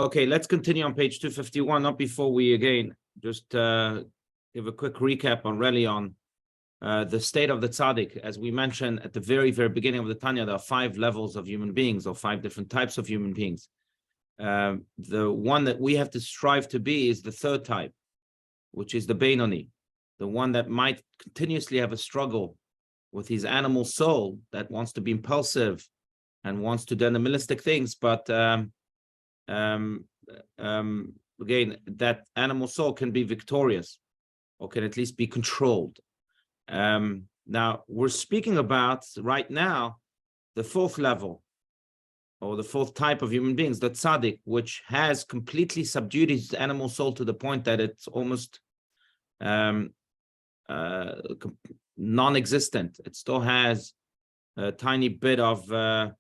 Okay, let's continue on page 251. Not before we again just give a quick recap on really on the state of the tzaddik. As we mentioned at the very, very beginning of the Tanya, there are 5 levels of human beings, or 5 different types of human beings. The one that we have to strive to be is the 3rd type, which is the Beinoni, the one that might continuously have a struggle with his animal soul that wants to be impulsive and wants to do animalistic things, but again, that animal soul can be victorious, or can at least be controlled. Now, we're speaking about right now the 4th level, or the 4th type of human beings, the tzaddik, which has completely subdued his animal soul to the point that it's almost non-existent. It still has a tiny bit of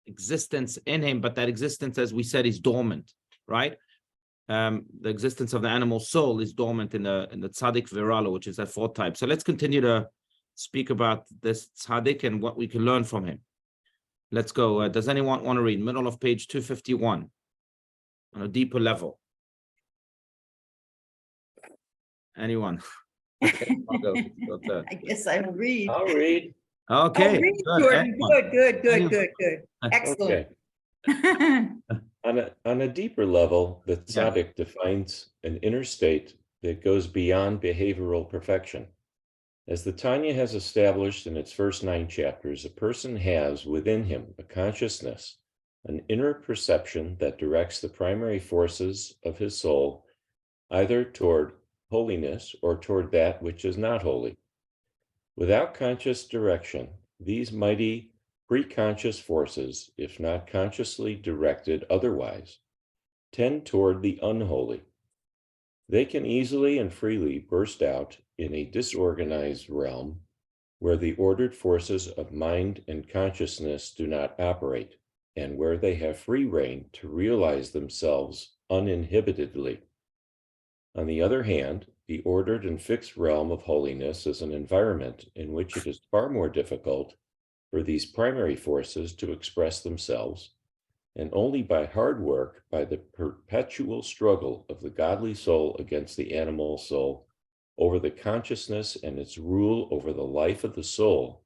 existence in him, but that existence, as we said, is dormant, right? The existence of the animal soul is dormant in the tzaddik viralo, which is that 4th type. So let's continue to speak about this tzaddik and what we can learn from him. Let's go. Does anyone want to read middle of page 251 on a deeper level? Anyone? Okay, I guess I'll read. I'll read. Okay. Oh, read, Good. Jordan. Good. Excellent. Okay. On a deeper level, the Yeah. tzaddik defines an inner state that goes beyond behavioral perfection. As the Tanya has established in its first 9 chapters, a person has within him a consciousness, an inner perception that directs the primary forces of his soul either toward holiness or toward that which is not holy. Without conscious direction, these mighty preconscious forces, if not consciously directed otherwise, tend toward the unholy. They can easily and freely burst out in a disorganized realm where the ordered forces of mind and consciousness do not operate, and where they have free rein to realize themselves uninhibitedly. On the other hand, the ordered and fixed realm of holiness is an environment in which it is far more difficult for these primary forces to express themselves, and only by hard work, by the perpetual struggle of the godly soul against the animal soul over the consciousness and its rule over the life of the soul,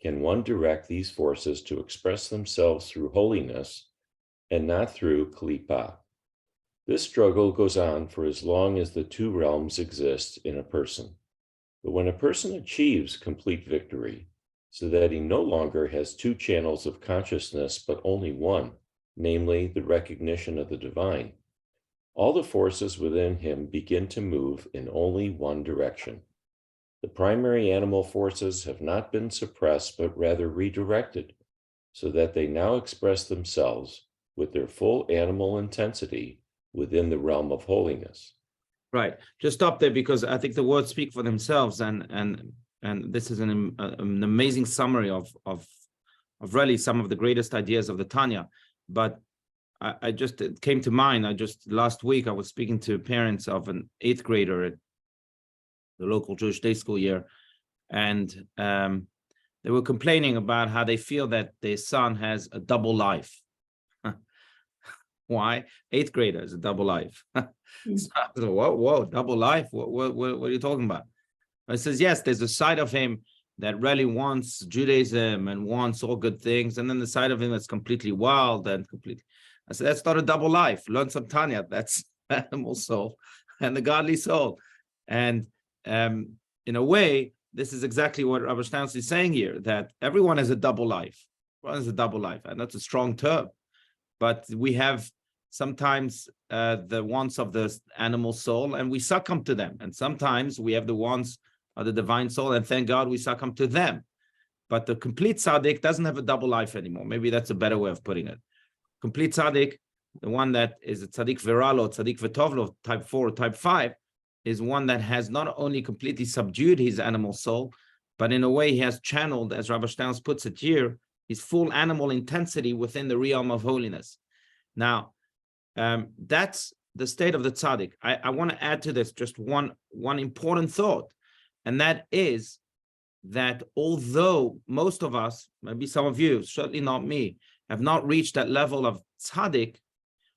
can one direct these forces to express themselves through holiness and not through klipa. This struggle goes on for as long as the 2 realms exist in a person. But when a person achieves complete victory, so that he no longer has 2 channels of consciousness, but only one, namely the recognition of the divine, all the forces within him begin to move in only one direction. The primary animal forces have not been suppressed, but rather redirected, so that they now express themselves with their full animal intensity within the realm of holiness. Right. Just stop there, because I think the words speak for themselves, and this is an amazing summary of really some of the greatest ideas of the Tanya. But it came to mind. Last week I was speaking to parents of an 8th grader at the local Jewish day school year, and they were complaining about how they feel that their son has a double life. Why? 8th grader is a double life. So, whoa, double life? What are you talking about? I says, yes, there's a side of him that really wants Judaism and wants all good things, and then the side of him that's completely wild and completely. I said, that's not a double life. Learn some Tanya. That's animal soul and the godly soul. And in a way, this is exactly what Rabbi Stans is saying here, that everyone has a double life. Everyone has a double life, and that's a strong term. But we have sometimes the wants of the animal soul, and we succumb to them. And sometimes we have the wants of the divine soul, and thank God we succumb to them. But the complete tzaddik doesn't have a double life anymore. Maybe that's a better way of putting it. Complete tzaddik, the one that is a tzaddik viralo, tzaddik v'tovlo, type 4, type 5, is one that has not only completely subdued his animal soul, but in a way he has channeled, as Rabbi Stans puts it here, his full animal intensity within the realm of holiness. Now, that's the state of the tzaddik. I want to add to this just one important thought, and that is that although most of us, maybe some of you, certainly not me, have not reached that level of tzaddik,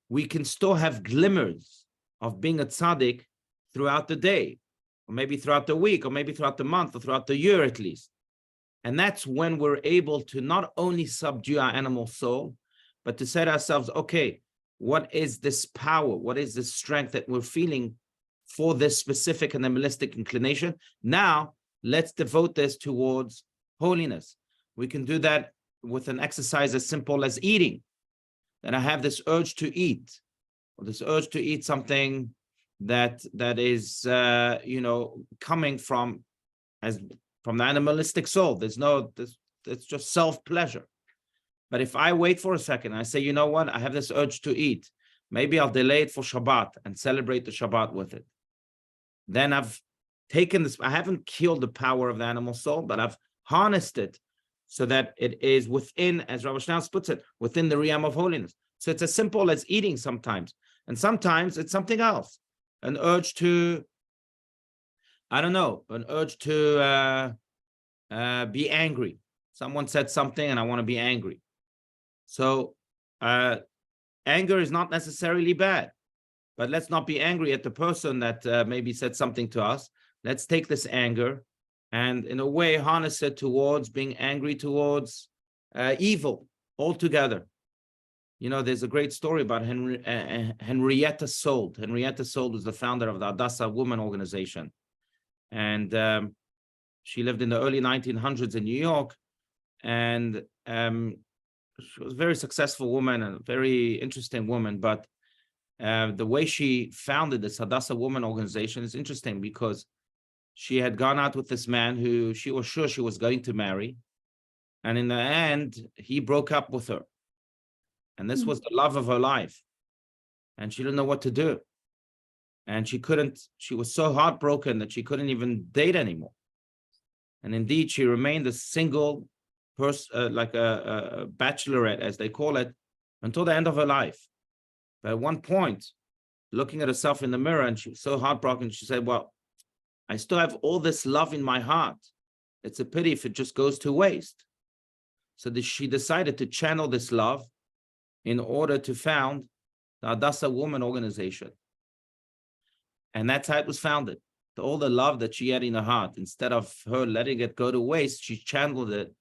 we can still have glimmers of being a tzaddik throughout the day, or maybe throughout the week, or maybe throughout the month, or throughout the year at least. And that's when we're able to not only subdue our animal soul, but to say to ourselves, okay, what is this power? What is this strength that we're feeling for this specific animalistic inclination? Now, let's devote this towards holiness. We can do that with an exercise as simple as eating. That I have this urge to eat, or this urge to eat something that is, coming from the animalistic soul. It's just self-pleasure. But if I wait for a second, I say, you know what, I have this urge to eat. Maybe I'll delay it for Shabbat and celebrate the Shabbat with it. Then I've taken this, I haven't killed the power of the animal soul, but I've harnessed it so that it is within, as Rabbi Schnauz puts it, within the realm of holiness. So it's as simple as eating sometimes. And sometimes it's something else. An urge to, an urge to be angry. Someone said something and I want to be angry. So anger is not necessarily bad, but let's not be angry at the person that maybe said something to us. Let's take this anger and in a way harness it towards being angry towards evil altogether. You know, there's a great story about Henrietta Sold. Henrietta Sold was the founder of the Hadassah Women Organization. And she lived in the early 1900s in New York. And she was a very successful woman and a very interesting woman. But the way she founded this Hadassah Women Organization is interesting because she had gone out with this man who she was sure she was going to marry. And in the end, he broke up with her. And this was the love of her life. And she didn't know what to do. And she was so heartbroken that she couldn't even date anymore. And indeed, she remained a single person, like a bachelorette, as they call it, until the end of her life. But at one point, looking at herself in the mirror, and she was so heartbroken, she said, well, I still have all this love in my heart. It's a pity if it just goes to waste. So she decided to channel this love in order to found the Hadassah Women Organization. And that's how it was founded. All the love that she had in her heart, instead of her letting it go to waste, she channeled it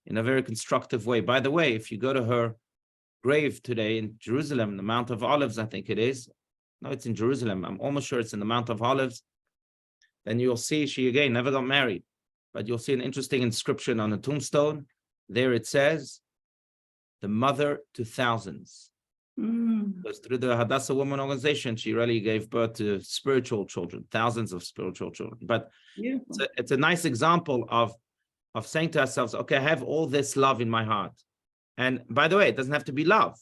in a very constructive way. By the way, if you go to her grave today in Jerusalem, the Mount of Olives, I think it is. No, it's in Jerusalem. I'm almost sure it's in the Mount of Olives. Then you'll see she, again, never got married. But you'll see an interesting inscription on a tombstone. There it says, the mother to thousands. Because through the Hadassah Women Organization, she really gave birth to spiritual children, thousands of spiritual children. But it's a nice example of saying to ourselves, okay, I have all this love in my heart. And by the way, it doesn't have to be love.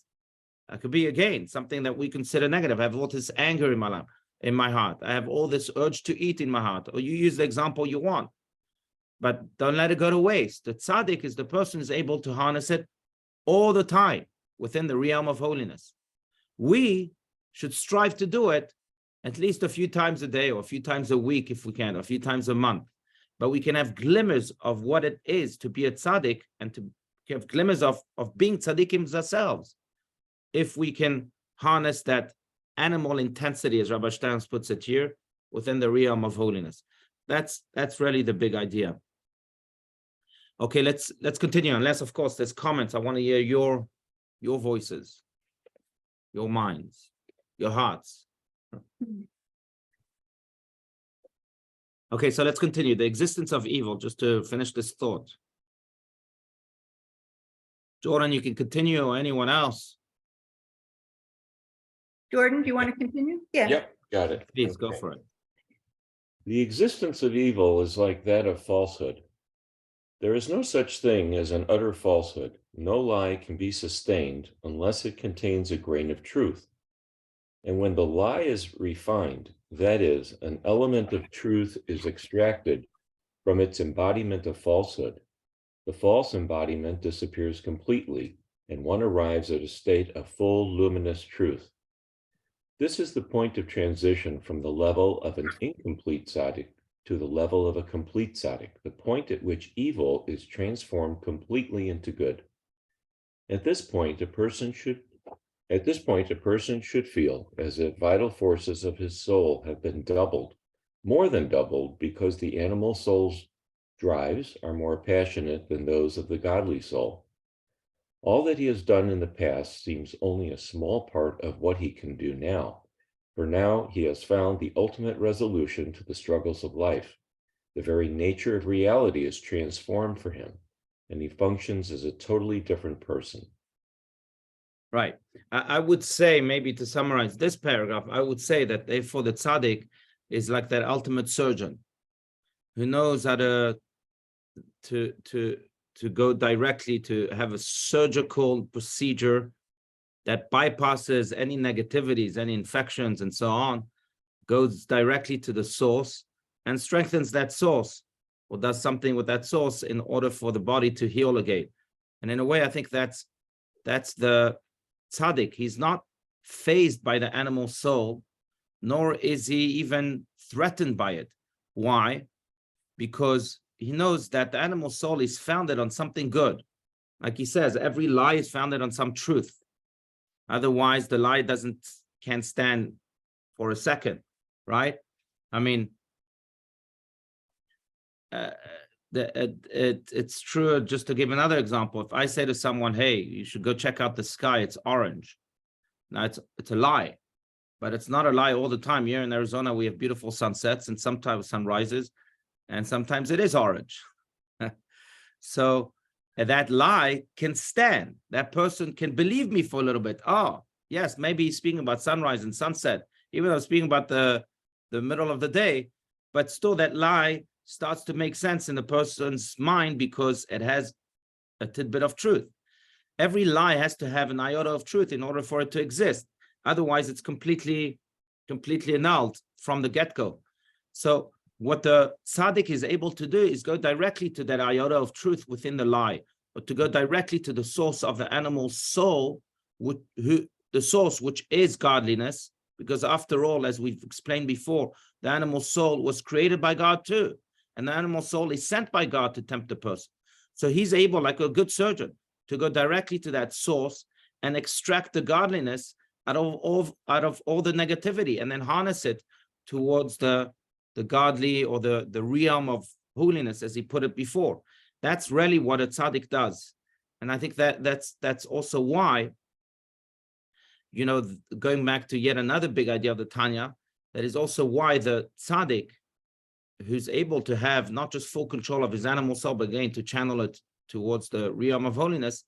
It could be, again, something that we consider negative. I have all this anger in my heart. I have all this urge to eat in my heart. Or you use the example you want. But don't let it go to waste. The tzaddik is the person who is able to harness it all the time within the realm of holiness. We should strive to do it at least a few times a day, or a few times a week if we can, or a few times a month. But we can have glimmers of what it is to be a tzaddik and to have glimmers of being tzaddikim ourselves. If we can harness that animal intensity, as Rabbi Schnauz puts it here, within the realm of holiness. That's really the big idea. Okay, let's continue. Unless, of course, there's comments. I want to hear your voices, your minds, your hearts. Okay, so let's continue. The existence of evil, just to finish this thought. Jordan, you can continue, or anyone else. Jordan, do you want to continue? Yeah. Yep, got it. Please go for it. The existence of evil is like that of falsehood. There is no such thing as an utter falsehood. No lie can be sustained unless it contains a grain of truth. And when the lie is refined, that is, an element of truth is extracted from its embodiment of falsehood, the false embodiment disappears completely, and one arrives at a state of full luminous truth. This is the point of transition from the level of an incomplete tzaddik to the level of a complete tzaddik, the point at which evil is transformed completely into good. At this point, a person should feel as if vital forces of his soul have been doubled, more than doubled, because the animal soul's drives are more passionate than those of the godly soul. All that he has done in the past seems only a small part of what he can do now, for now he has found the ultimate resolution to the struggles of life. The very nature of reality is transformed for him, and he functions as a totally different person. Right. I would say, maybe to summarize this paragraph, I would say that therefore the tzaddik is like that ultimate surgeon who knows how to go directly to have a surgical procedure that bypasses any negativities, any infections, and so on, goes directly to the source and strengthens that source, or does something with that source in order for the body to heal again. And in a way, I think that's the tzaddik. He's not fazed by the animal soul, nor is he even threatened by it. Why? Because he knows that the animal soul is founded on something good. Like he says, every lie is founded on some truth. Otherwise, the lie can't stand for a second, right? I mean, it's true. Just to give another example, if I say to someone, hey, you should go check out the sky, it's orange. Now it's a lie, but it's not a lie all the time. Here in Arizona, we have beautiful sunsets and sometimes sunrises, and sometimes it is orange. So that lie can stand. That person can believe me for a little bit. Oh, yes, maybe he's speaking about sunrise and sunset, even though speaking about the middle of the day, but still that lie starts to make sense in the person's mind because it has a tidbit of truth. Every lie has to have an iota of truth in order for it to exist. Otherwise, it's completely annulled from the get-go. So what the tzaddik is able to do is go directly to that iota of truth within the lie, or to go directly to the source of the animal soul, the source which is godliness, because after all, as we've explained before, the animal soul was created by God too. And the animal soul is sent by God to tempt the person. So he's able, like a good surgeon, to go directly to that source and extract the godliness out of all the negativity, and then harness it towards the godly, or the realm of holiness, as he put it before. That's really what a tzaddik does. And I think that's also why, going back to yet another big idea of the Tanya, that is also why the tzaddik, who's able to have not just full control of his animal soul, but again to channel it towards the realm of holiness,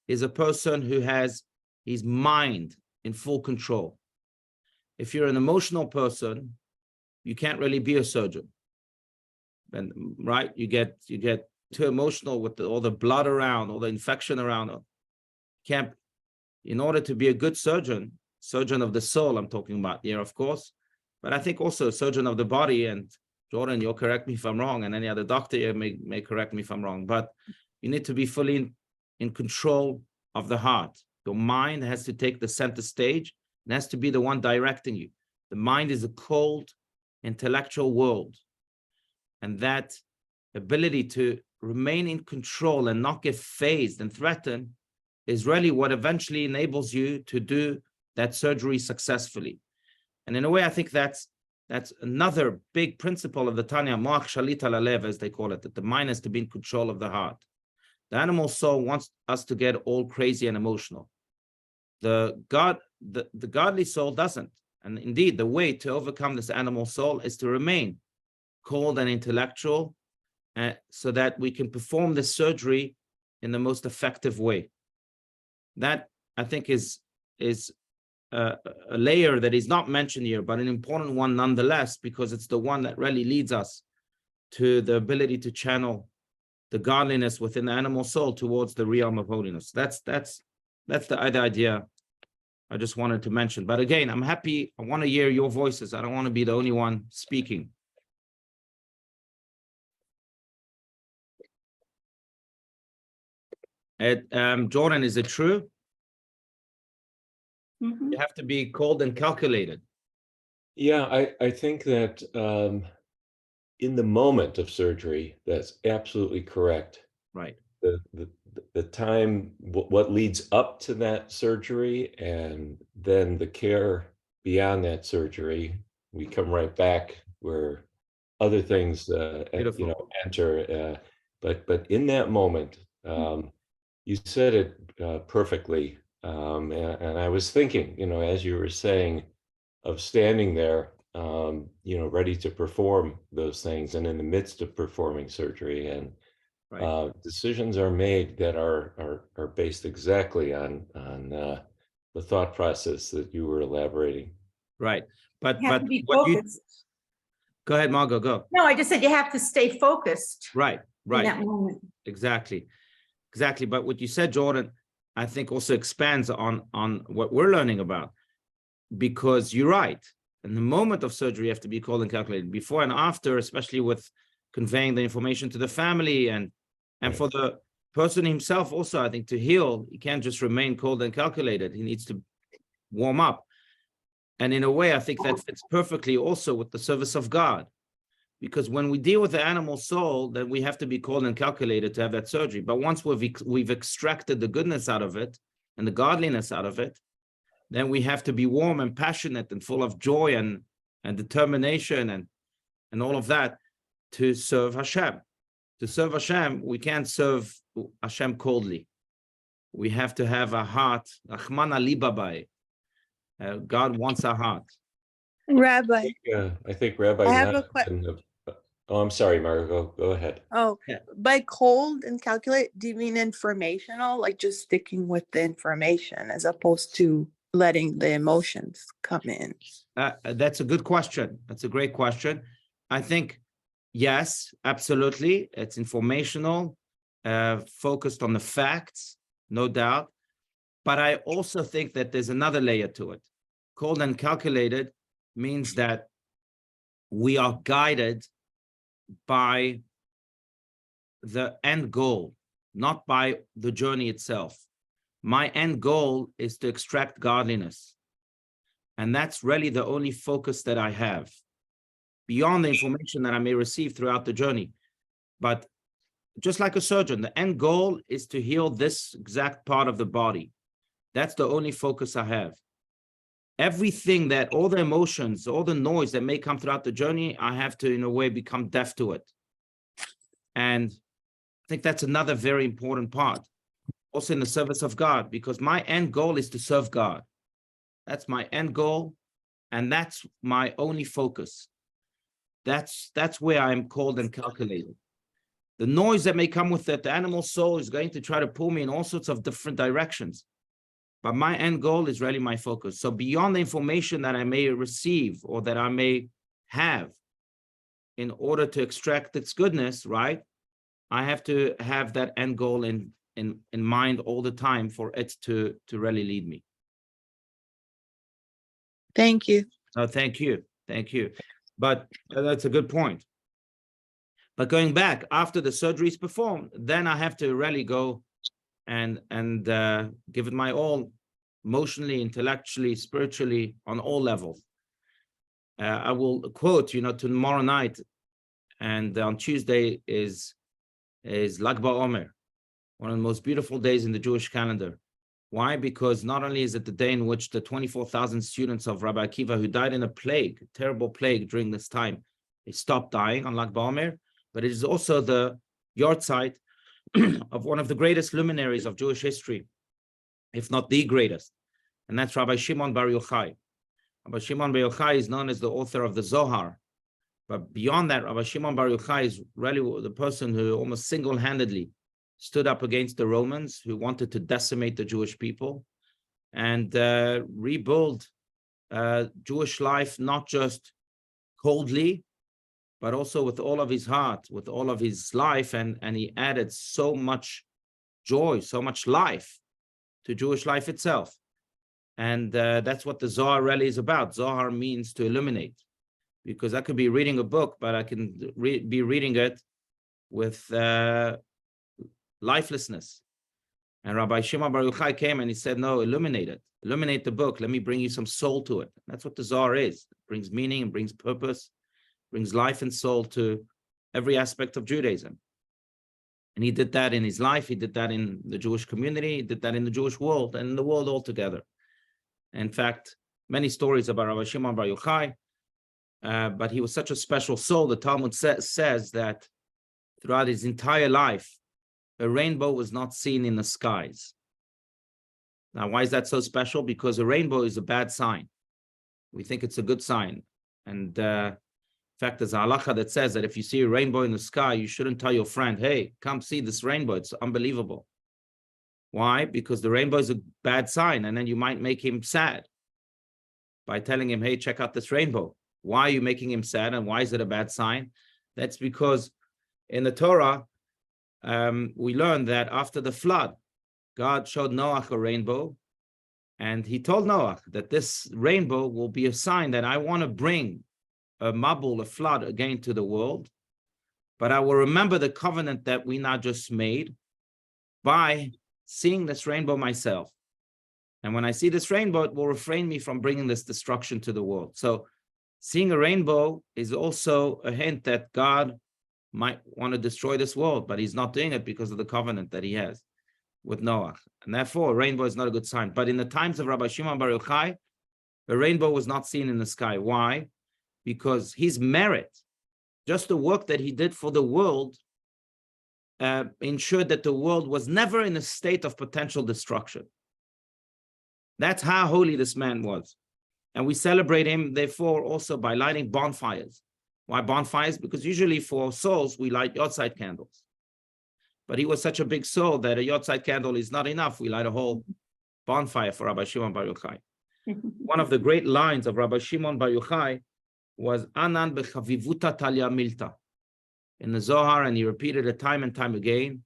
is a person who has his mind in full control. If you're an emotional person, you can't really be a surgeon. And right, you get too emotional with all the blood around, all the infection around. Can't. In order to be a good surgeon of the soul, I'm talking about here, of course, but I think also a surgeon of the body. And Jordan, you'll correct me if I'm wrong, and any other doctor here may correct me if I'm wrong, but you need to be fully in control of the heart. Your mind has to take the center stage and has to be the one directing you. The mind is a cold, intellectual world. And that ability to remain in control and not get phased and threatened is really what eventually enables you to do that surgery successfully. And in a way, I think that's another big principle of the Tanya, Moach Shalit al Halev, as they call it, that the mind has to be in control of the heart. The animal soul wants us to get all crazy and emotional. The godly soul doesn't. And indeed, the way to overcome this animal soul is to remain cold and intellectual, so that we can perform this surgery in the most effective way. That, I think, is a layer that is not mentioned here, but an important one nonetheless, because it's the one that really leads us to the ability to channel the godliness within the animal soul towards the realm of holiness. That's the other idea I just wanted to mention. But again, I'm happy. I want to hear your voices. I don't want to be the only one speaking. Jordan, is it true? Mhm. You have to be cold and calculated. Yeah, I think that in the moment of surgery, that's absolutely correct. Right. the time, what leads up to that surgery, and then the care beyond that surgery, we come right back where other things, Beautiful. enter. But in that moment, you said it perfectly. And I was thinking, as you were saying, of standing there, ready to perform those things, and in the midst of performing surgery, and Right. decisions are made that are based exactly on the thought process that you were elaborating. Right. But You have to be what you focused. go ahead, Margot, go. No, I just said you have to stay focused Right, in right. that moment. Exactly. Exactly. But what you said, Jordan, I think also expands on what we're learning about, because you're right. In the moment of surgery, you have to be cold and calculated. Before and after, especially with conveying the information to the family and Right. for the person himself also, I think, to heal, he can't just remain cold and calculated. He needs to warm up. And in a way, I think that fits perfectly also with the service of God. Because when we deal with the animal soul, then we have to be cold and calculated to have that surgery. But once we've extracted the goodness out of it and the godliness out of it, then we have to be warm and passionate and full of joy and determination and all of that to serve Hashem. To serve Hashem, we can't serve Hashem coldly. We have to have a heart. God wants a heart. Rabbi, I think Rabbi I have a Nathan, oh, I'm sorry, Margot, go ahead. oh, Yeah. by cold and calculate, do you mean informational, like just sticking with the information as opposed to letting the emotions come in? That's a good question. That's a great question. I think, yes, absolutely. It's informational, focused on the facts, no doubt. But I also think that there's another layer to it. Cold and calculated means that we are guided by the end goal, not by the journey itself. My end goal is to extract godliness. And that's really the only focus that I have, beyond the information that I may receive throughout the journey. But just like a surgeon, the end goal is to heal this exact part of the body. That's the only focus I have. Everything that, all the emotions, all the noise that may come throughout the journey, I have to, in a way, become deaf to it. And I think that's another very important part, also in the service of God, because my end goal is to serve God. That's my end goal, and that's my only focus. That's where I'm cold and calculated. The noise that may come with it, the animal soul is going to try to pull me in all sorts of different directions. But my end goal is really my focus. So beyond the information that I may receive or that I may have, in order to extract its goodness, right, I have to have that end goal in mind all the time for it to really lead me. Thank you. Oh, thank you. Thank you. But that's a good point. But going back, after the surgery is performed, then I have to really go and give it my all, emotionally, intellectually, spiritually, on all levels. I will quote, tomorrow night, and on Tuesday is Lag BaOmer, one of the most beautiful days in the Jewish calendar. Why? Because not only is it the day in which the 24,000 students of Rabbi Akiva who died in a plague, a terrible plague during this time, they stopped dying on Lag BaOmer, but it is also the yahrzeit of one of the greatest luminaries of Jewish history, if not the greatest, and that's Rabbi Shimon Bar Yochai. Rabbi Shimon Bar Yochai is known as the author of the Zohar, but beyond that, Rabbi Shimon Bar Yochai is really the person who almost single-handedly stood up against the Romans who wanted to decimate the Jewish people and rebuild Jewish life, not just coldly, but also with all of his heart, with all of his life, and he added so much joy, so much life to Jewish life itself. And that's what the Zohar really is about. Zohar means to illuminate, because I could be reading a book, but I can be reading it with lifelessness. And Rabbi Shimon Bar Yochai came and he said, no, illuminate it. Illuminate the book. Let me bring you some soul to it. That's what the Zohar is. It brings meaning and brings purpose, brings life and soul to every aspect of Judaism. And he did that in his life. He did that in the Jewish community. He did that in the Jewish world and in the world altogether. In fact, many stories about Rabbi Shimon Bar Yochai, but he was such a special soul. The Talmud says that throughout his entire life, a rainbow was not seen in the skies. Now, why is that so special? Because a rainbow is a bad sign. We think it's a good sign. And in fact, there's a halacha that says that if you see a rainbow in the sky, you shouldn't tell your friend, hey, come see this rainbow. It's unbelievable. Why? Because the rainbow is a bad sign. And then you might make him sad by telling him, hey, check out this rainbow. Why are you making him sad? And why is it a bad sign? That's because in the Torah, we learned that after the flood, God showed Noah a rainbow, and he told Noah that this rainbow will be a sign that I want to bring a mabul, a flood again to the world, but I will remember the covenant that we now just made by seeing this rainbow myself. And when I see this rainbow, it will refrain me from bringing this destruction to the world. So seeing a rainbow is also a hint that God might want to destroy this world, but he's not doing it because of the covenant that he has with Noah. And therefore, a rainbow is not a good sign. But in the times of Rabbi Shimon Bar Yochai, a rainbow was not seen in the sky. Why? Because his merit, just the work that he did for the world, ensured that the world was never in a state of potential destruction. That's how holy this man was. And we celebrate him, therefore, also by lighting bonfires. Why bonfires? Because usually for souls, we light yortzeit candles. But he was such a big soul that a yortzeit candle is not enough. We light a whole bonfire for Rabbi Shimon Bar Yochai. One of the great lines of Rabbi Shimon Bar Yochai was Anan bechavivuta talia milta. In the Zohar, and he repeated it time and time again,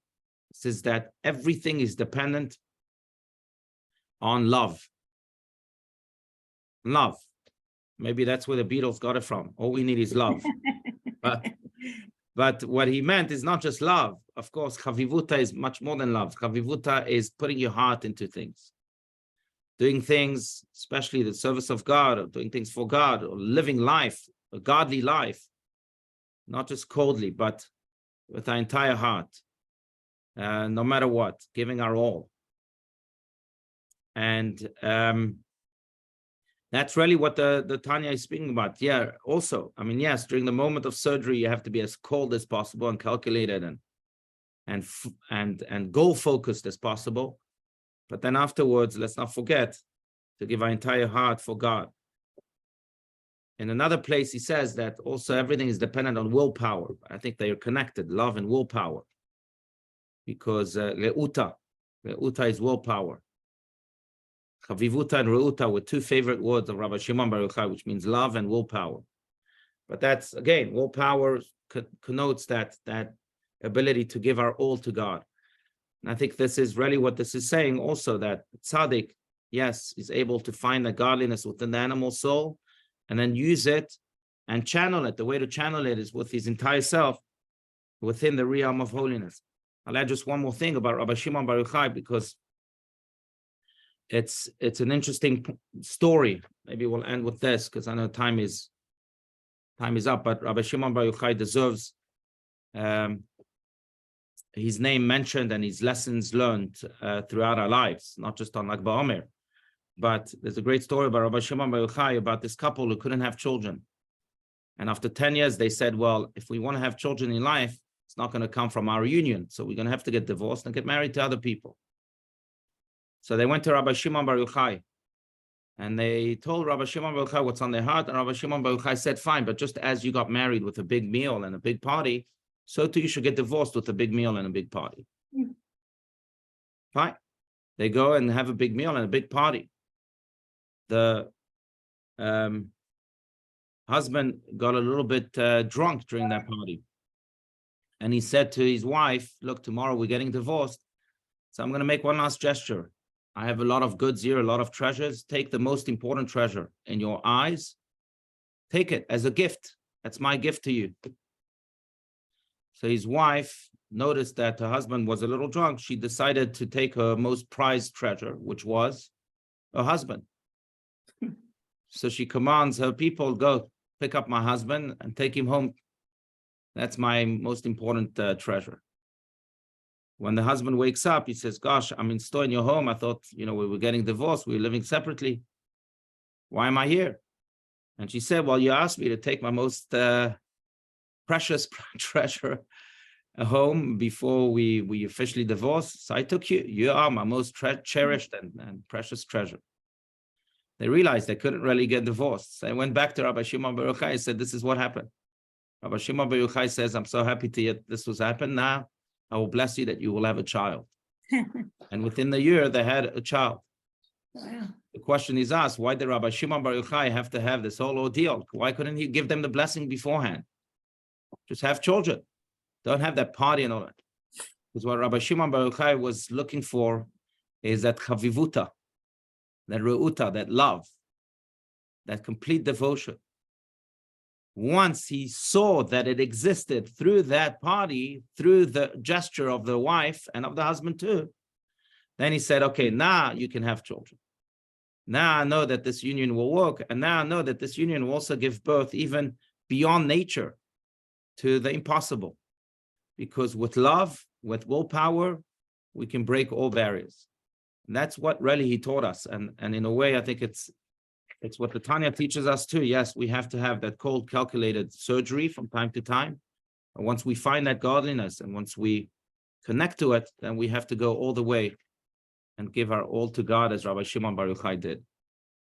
it says that everything is dependent on love. Love. Maybe that's where the Beatles got it from. All we need is love. But what he meant is not just love. Of course, chavivuta is much more than love. Chavivuta is putting your heart into things. Doing things, especially the service of God, or doing things for God, or living life, a godly life. Not just coldly, but with our entire heart. No matter what, giving our all. And that's really what the Tanya is speaking about. Yeah, also, I mean, yes, during the moment of surgery, you have to be as cold as possible and calculated and goal-focused as possible. But then afterwards, let's not forget to give our entire heart for God. In another place, he says that also everything is dependent on willpower. I think they are connected, love and willpower. Because Reuta is willpower. Chavivuta and Reuta were two favorite words of Rabbi Shimon Bar Yochai, which means love and willpower. But that's, again, willpower connotes that ability to give our all to God. And I think this is really what this is saying also, that tzaddik, yes, is able to find the godliness within the animal soul and then use it and channel it. The way to channel it is with his entire self within the realm of holiness. I'll add just one more thing about Rabbi Shimon Bar Yochai, because it's an interesting story. Maybe we'll end with this because I know time is up. But Rabbi Shimon Bar Yochai deserves his name mentioned and his lessons learned throughout our lives, not just on Lag BaOmer. But there's a great story about Rabbi Shimon Bar Yochai about this couple who couldn't have children. And after 10 years, they said, well, if we want to have children in life, it's not going to come from our union. So we're going to have to get divorced and get married to other people. So they went to Rabbi Shimon Bar Yochai and they told Rabbi Shimon Bar Yochai what's on their heart. And Rabbi Shimon Bar Yochai said, fine, but just as you got married with a big meal and a big party, so too you should get divorced with a big meal and a big party. Fine. They go and have a big meal and a big party. The husband got a little bit drunk during that party. And he said to his wife, look, tomorrow we're getting divorced. So I'm going to make one last gesture. I have a lot of goods here, a lot of treasures. Take the most important treasure in your eyes. Take it as a gift. That's my gift to you. So his wife noticed that her husband was a little drunk. She decided to take her most prized treasure, which was her husband. So she commands her people, go pick up my husband and take him home. That's my most important treasure. When the husband wakes up, he says, gosh, I'm in your home. I thought, we were getting divorced. We were living separately. Why am I here? And she said, well, you asked me to take my most precious treasure home before we officially divorced. So I took you. You are my most cherished and precious treasure. They realized they couldn't really get divorced. So I went back to Rabbi Shimon Bar Yochai and said, this is what happened. Rabbi Shimon Bar Yochai says, I'm so happy to hear this was happened. Now I will bless you that you will have a child. And within the year, they had a child. Wow. The question is asked, why did Rabbi Shimon Bar Yochai have to have this whole ordeal? Why couldn't he give them the blessing beforehand? Just have children. Don't have that party and all that. Because what Rabbi Shimon Bar Yochai was looking for is that chavivuta, that reuta, that love, that complete devotion. Once he saw that it existed through that party, through the gesture of the wife and of the husband too, then he said, okay, now you can have children. Now I know that this union will work. And now I know that this union will also give birth even beyond nature to the impossible. Because with love, with willpower, we can break all barriers. And that's what really he taught us. And in a way, I think it's what the Tanya teaches us too. Yes, we have to have that cold, calculated surgery from time to time. And once we find that godliness and once we connect to it, then we have to go all the way and give our all to God as Rabbi Shimon Bar Yochai did.